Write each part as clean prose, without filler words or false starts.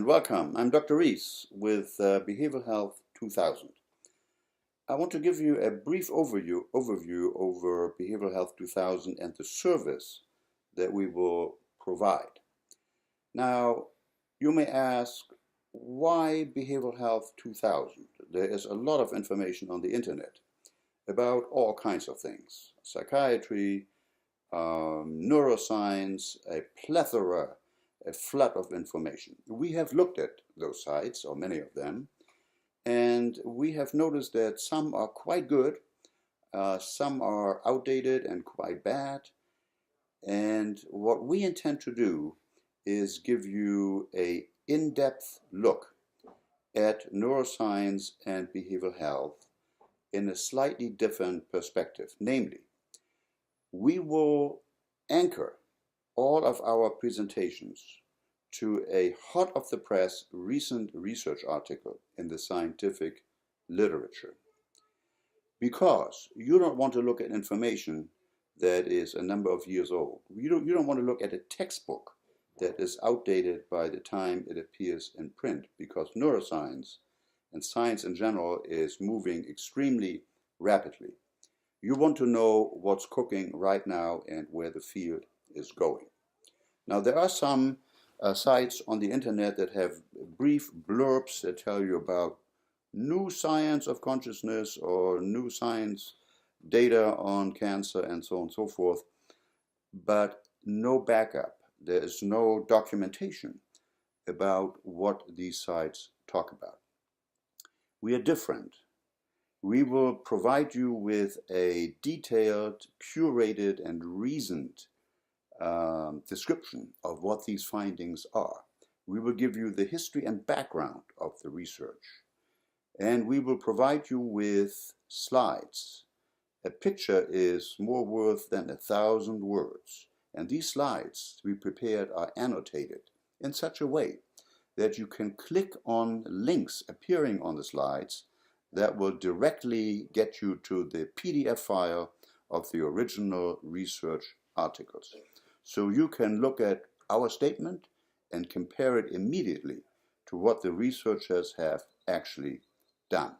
welcome. I'm Dr. Rees with Behavioral Health 2000. I want to give you a brief overview over Behavioral Health 2000 and the service that we will provide. Now, you may ask, why Behavioral Health 2000? There is a lot of information on the internet about all kinds of things: psychiatry, neuroscience, a flood of information. We have looked at those sites, or many of them, and we have noticed that some are quite good, some are outdated and quite bad. And what we intend to do is give you an in-depth look at neuroscience and behavioral health in a slightly different perspective. Namely, we will anchor all of our presentations to a hot off the press recent research article in the scientific literature. Because you don't want to look at information that is a number of years old. You don't want to look at a textbook that is outdated by the time it appears in print, because neuroscience and science in general is moving extremely rapidly. You want to know what's cooking right now and where the field is going. Now, there are some sites on the internet that have brief blurbs that tell you about new science of consciousness or new science data on cancer and so on and so forth, but no backup. There is no documentation about what these sites talk about. We are different. We will provide you with a detailed, curated, and reasoned description of what these findings are. We will give you the history and background of the research, and we will provide you with slides. A picture is more worth than 1,000 words, and these slides we prepared are annotated in such a way that you can click on links appearing on the slides that will directly get you to the PDF file of the original research articles. So you can look at our statement and compare it immediately to what the researchers have actually done.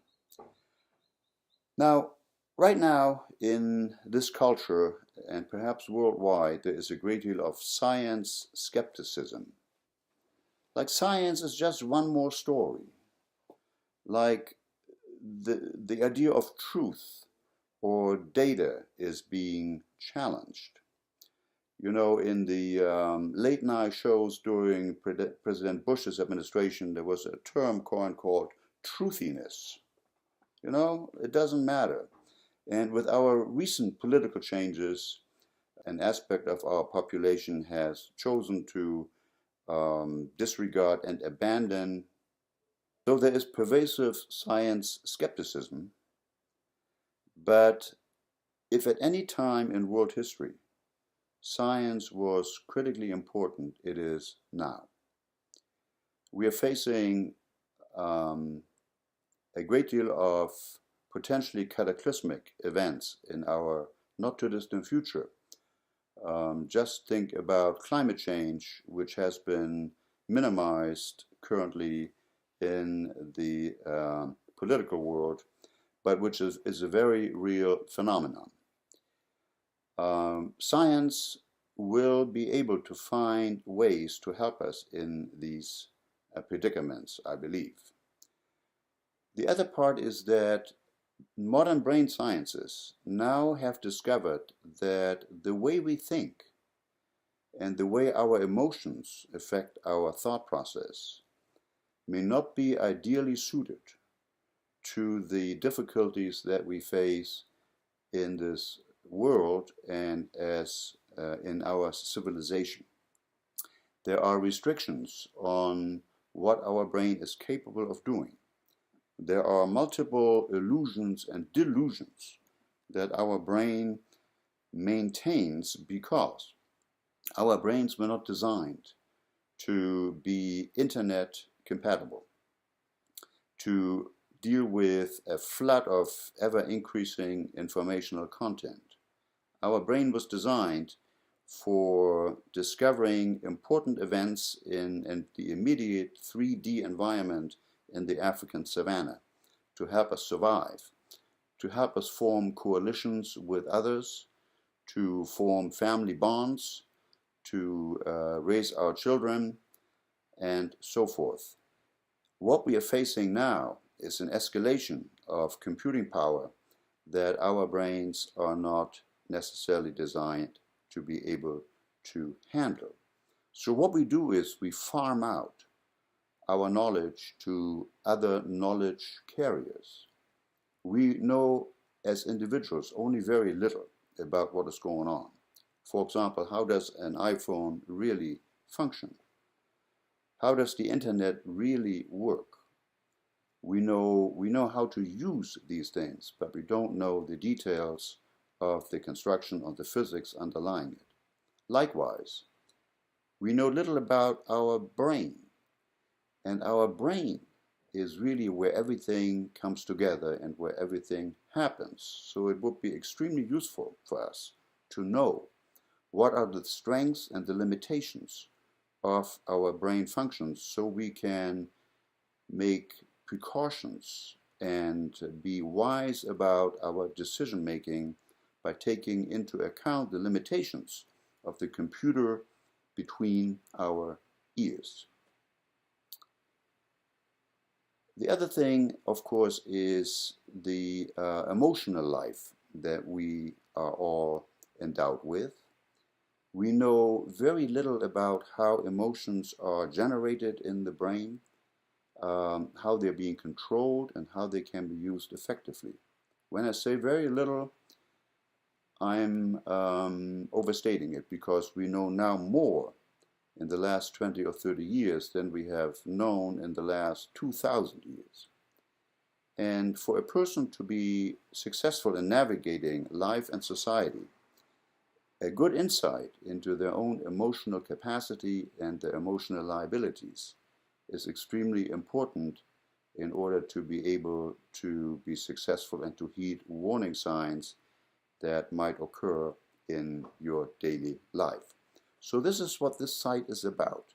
Now, right now in this culture, and perhaps worldwide, there is a great deal of science skepticism. Like science is just one more story. Like the idea of truth or data is being challenged. You know, in the late night shows during President Bush's administration, there was a term coined called truthiness. You know, it doesn't matter. And with our recent political changes, an aspect of our population has chosen to disregard and abandon. So there is pervasive science skepticism. But if at any time in world history science was critically important, it is now. We are facing a great deal of potentially cataclysmic events in our not too distant future. Just think about climate change, which has been minimized currently in the political world, but which is a very real phenomenon. Science will be able to find ways to help us in these predicaments, I believe. The other part is that modern brain sciences now have discovered that the way we think and the way our emotions affect our thought process may not be ideally suited to the difficulties that we face in this world and as in our civilization. There are restrictions on what our brain is capable of doing. There are multiple illusions and delusions that our brain maintains because our brains were not designed to be internet compatible, to deal with a flood of ever-increasing informational content. Our brain was designed for discovering important events in the immediate 3D environment in the African savannah to help us survive, to help us form coalitions with others, to form family bonds, to raise our children, and so forth. What we are facing now is an escalation of computing power that our brains are not necessarily designed to be able to handle. So what we do is we farm out our knowledge to other knowledge carriers. We know as individuals only very little about what is going on. For example, how does an iPhone really function? How does the internet really work? We know how to use these things, but we don't know the details of the construction or the physics underlying it. Likewise, we know little about our brain, and our brain is really where everything comes together and where everything happens. So it would be extremely useful for us to know what are the strengths and the limitations of our brain functions so we can make precautions and be wise about our decision making by taking into account the limitations of the computer between our ears. The other thing, of course, is the emotional life that we are all endowed with. We know very little about how emotions are generated in the brain, how they're being controlled, and how they can be used effectively. When I say very little, I'm overstating it, because we know now more in the last 20 or 30 years than we have known in the last 2,000 years. And for a person to be successful in navigating life and society, a good insight into their own emotional capacity and their emotional liabilities is extremely important in order to be able to be successful and to heed warning signs that might occur in your daily life. So this is what this site is about.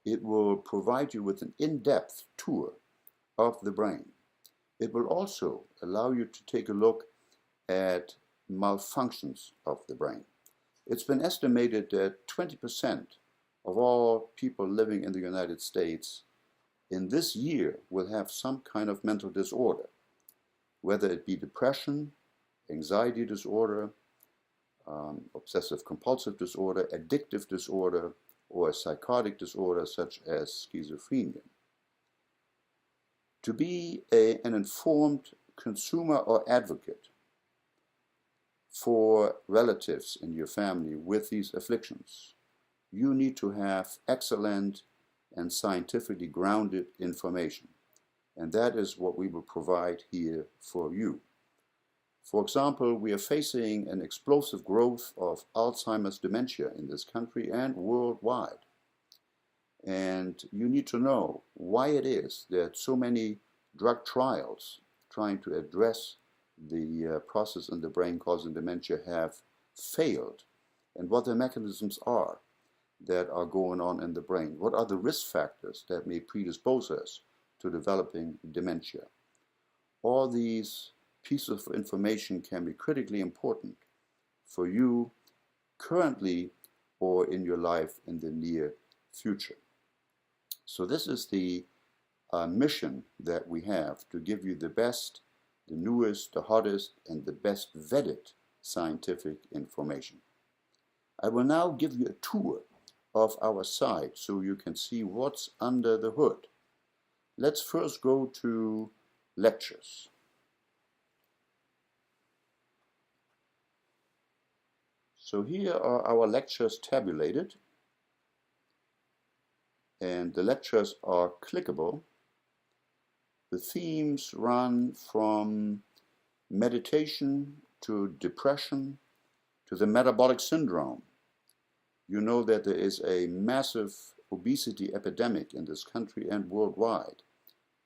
It will provide you with an in-depth tour of the brain. It will also allow you to take a look at malfunctions of the brain. It's been estimated that 20% of all people living in the United States in this year will have some kind of mental disorder, whether it be depression, anxiety disorder, obsessive compulsive disorder, addictive disorder, or a psychotic disorder such as schizophrenia. To be an informed consumer or advocate for relatives in your family with these afflictions, you need to have excellent and scientifically grounded information. And that is what we will provide here for you. For example, we are facing an explosive growth of Alzheimer's dementia in this country and worldwide. And you need to know why it is that so many drug trials trying to address the process in the brain causing dementia have failed, and what the mechanisms are that are going on in the brain. What are the risk factors that may predispose us to developing dementia? All these pieces of information can be critically important for you currently or in your life in the near future. So this is the mission that we have, to give you the best, the newest, the hottest, and the best vetted scientific information. I will now give you a tour of our site so you can see what's under the hood. Let's first go to lectures. So here are our lectures tabulated, and the lectures are clickable. The themes run from meditation to depression to the metabolic syndrome. You know that there is a massive obesity epidemic in this country and worldwide,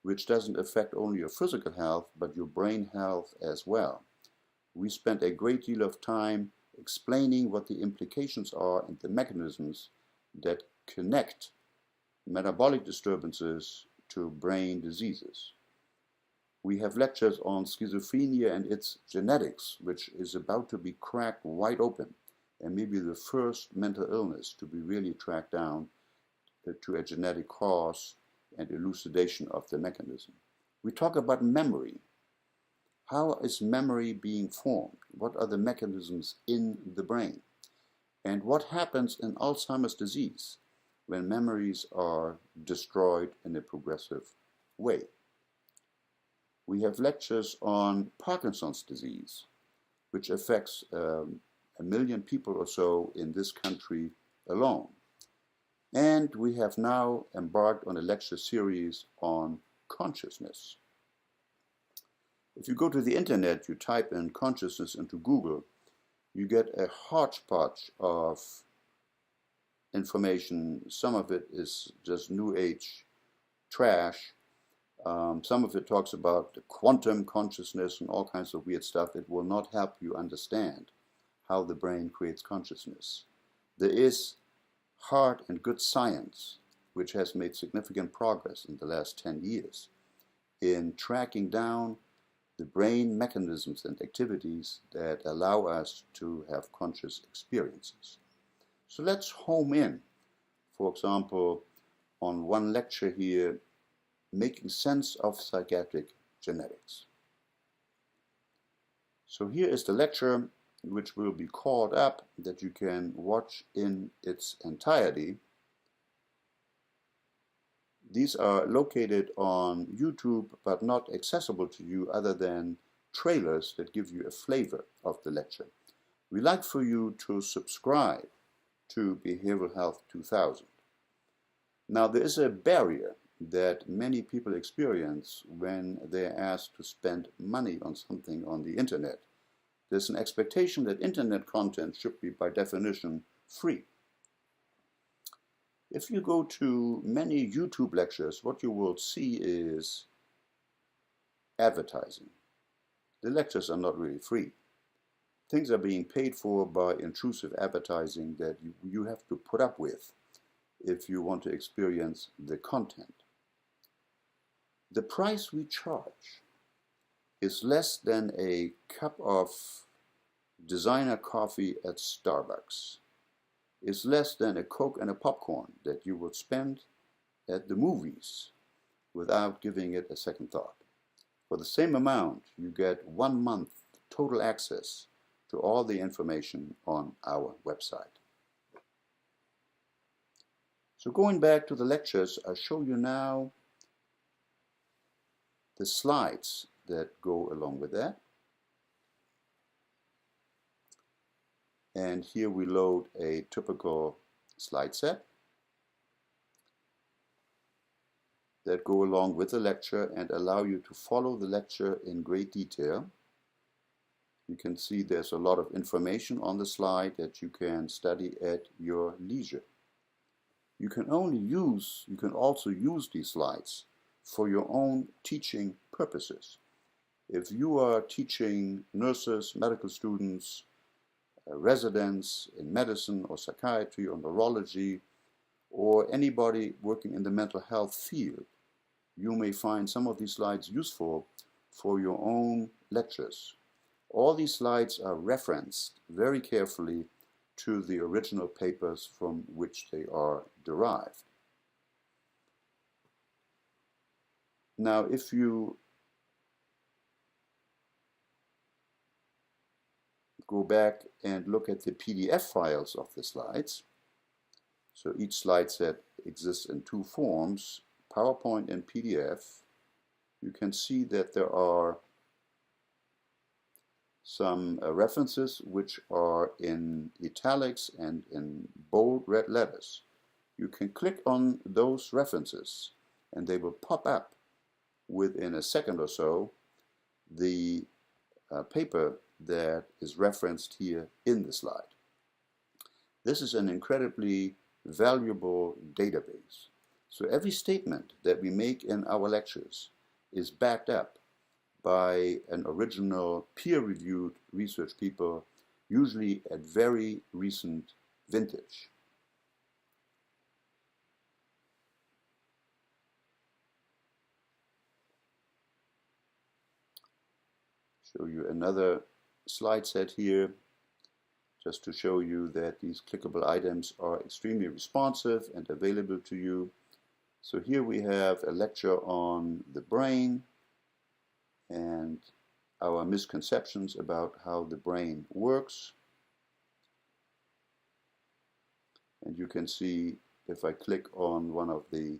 which doesn't affect only your physical health, but your brain health as well. We spent a great deal of time explaining what the implications are and the mechanisms that connect metabolic disturbances to brain diseases. We have lectures on schizophrenia and its genetics, which is about to be cracked wide open, and maybe the first mental illness to be really tracked down to a genetic cause and elucidation of the mechanism. We talk about memory. How is memory being formed? What are the mechanisms in the brain? And what happens in Alzheimer's disease when memories are destroyed in a progressive way? We have lectures on Parkinson's disease, which affects 1 million people or so in this country alone. And we have now embarked on a lecture series on consciousness. If you go to the internet, you type in consciousness into Google, you get a hodgepodge of information. Some of it is just new age trash. Some of it talks about the quantum consciousness and all kinds of weird stuff. It will not help you understand how the brain creates consciousness. There is hard and good science, which has made significant progress in the last 10 years in tracking down the brain mechanisms and activities that allow us to have conscious experiences. So let's home in, for example, on one lecture here, making sense of psychiatric genetics. So here is the lecture which will be called up that you can watch in its entirety. These are located on YouTube but not accessible to you other than trailers that give you a flavor of the lecture. We'd like for you to subscribe to Behavioral Health 2000. Now there is a barrier that many people experience when they are asked to spend money on something on the internet. There's an expectation that internet content should be by definition free. If you go to many YouTube lectures, what you will see is advertising. The lectures are not really free. Things are being paid for by intrusive advertising that you have to put up with if you want to experience the content. The price we charge is less than a cup of designer coffee at Starbucks. Is less than a Coke and a popcorn that you would spend at the movies without giving it a second thought. For the same amount, you get 1 month total access to all the information on our website. So going back to the lectures, I'll show you now the slides that go along with that. And here we load a typical slide set that go along with the lecture and allow you to follow the lecture in great detail. You can see there's a lot of information on the slide that you can study at your leisure. You can also use these slides for your own teaching purposes. If you are teaching nurses, medical students, residents in medicine or psychiatry or neurology, or anybody working in the mental health field, you may find some of these slides useful for your own lectures. All these slides are referenced very carefully to the original papers from which they are derived. Now, if you go back and look at the PDF files of the slides, so each slide set exists in 2 forms, PowerPoint and PDF, you can see that there are some references which are in italics and in bold red letters. You can click on those references and they will pop up within a second or so the paper that is referenced here in the slide. This is an incredibly valuable database. So every statement that we make in our lectures is backed up by an original peer-reviewed research paper usually at very recent vintage. Show you another slide set here, just to show you that these clickable items are extremely responsive and available to you. So here we have a lecture on the brain and our misconceptions about how the brain works. And you can see, if I click on one of the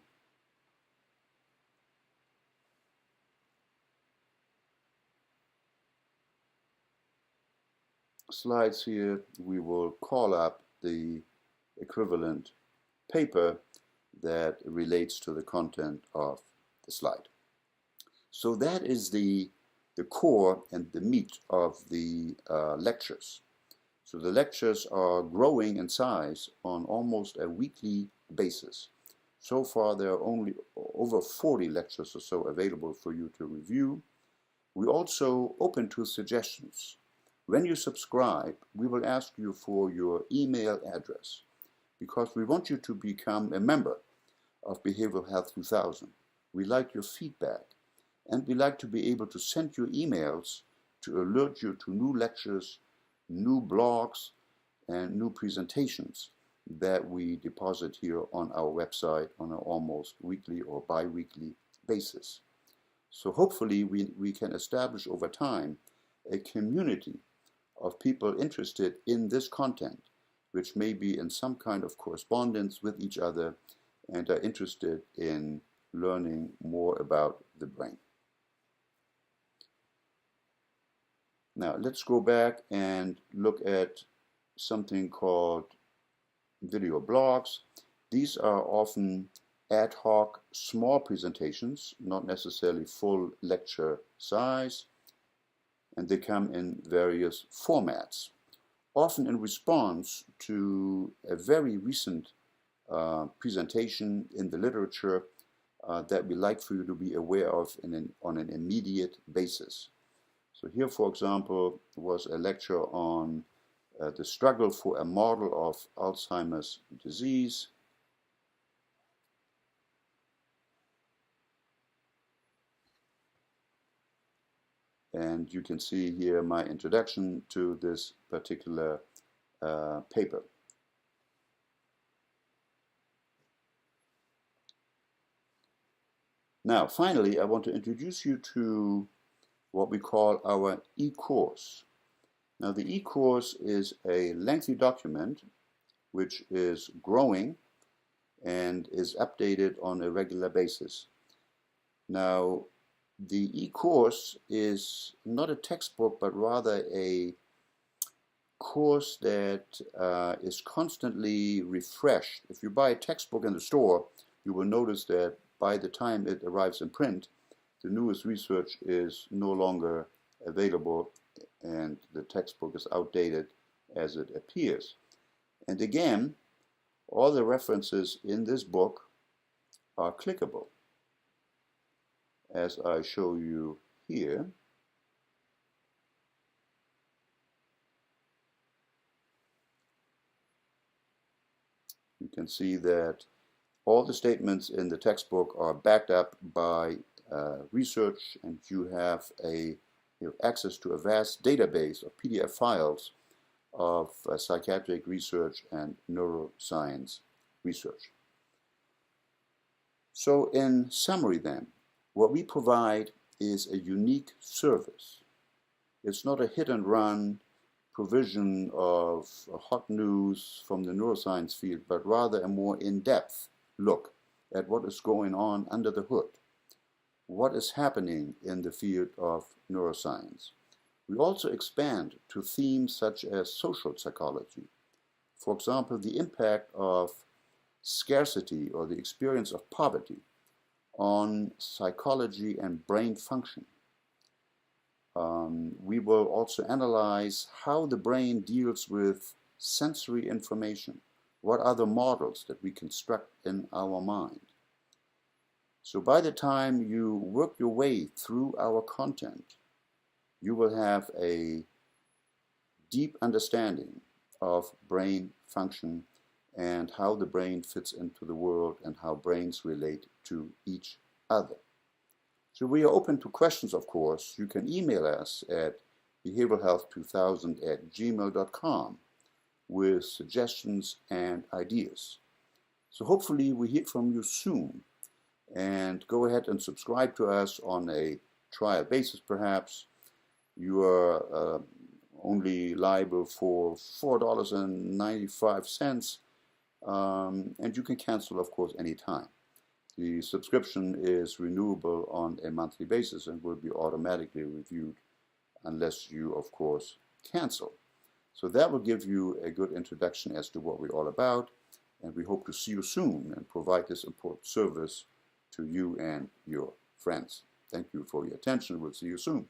slides here, we will call up the equivalent paper that relates to the content of the slide. So that is the core and the meat of the lectures. So the lectures are growing in size on almost a weekly basis. So far there are only over 40 lectures or so available for you to review. We're also open to suggestions. When you subscribe, we will ask you for your email address, because we want you to become a member of Behavioral Health 2000. We like your feedback, and we like to be able to send you emails to alert you to new lectures, new blogs, and new presentations that we deposit here on our website on an almost weekly or bi-weekly basis. So hopefully we can establish over time a community of people interested in this content, which may be in some kind of correspondence with each other and are interested in learning more about the brain. Now let's go back and look at something called video blogs. These are often ad hoc small presentations, not necessarily full lecture size, and they come in various formats, often in response to a very recent presentation in the literature that we like for you to be aware of on an immediate basis. So here, for example, was a lecture on the struggle for a model of Alzheimer's disease. And you can see here my introduction to this particular paper. Now, finally, I want to introduce you to what we call our e-course. Now, the e-course is a lengthy document which is growing and is updated on a regular basis. Now, the e-course is not a textbook, but rather a course that is constantly refreshed. If you buy a textbook in the store, you will notice that by the time it arrives in print, the newest research is no longer available and the textbook is outdated as it appears. And again, all the references in this book are clickable, as I show you here. You can see that all the statements in the textbook are backed up by research, and you have access to a vast database of PDF files of psychiatric research and neuroscience research. So in summary then, what we provide is a unique service. It's not a hit and run provision of hot news from the neuroscience field, but rather a more in-depth look at what is going on under the hood, what is happening in the field of neuroscience. We also expand to themes such as social psychology. For example, the impact of scarcity or the experience of poverty on psychology and brain function. We will also analyze how the brain deals with sensory information. What are the models that we construct in our mind? So by the time you work your way through our content, you will have a deep understanding of brain function and how the brain fits into the world and how brains relate to each other. So we are open to questions, of course. You can email us at behavioralhealth2000@gmail.com with suggestions and ideas. So hopefully we hear from you soon, and go ahead and subscribe to us on a trial basis perhaps. You are only liable for $4.95, and you can cancel, of course, anytime. The subscription is renewable on a monthly basis and will be automatically reviewed unless you, of course, cancel. So that will give you a good introduction as to what we're all about, and we hope to see you soon and provide this important service to you and your friends. Thank you for your attention. We'll see you soon.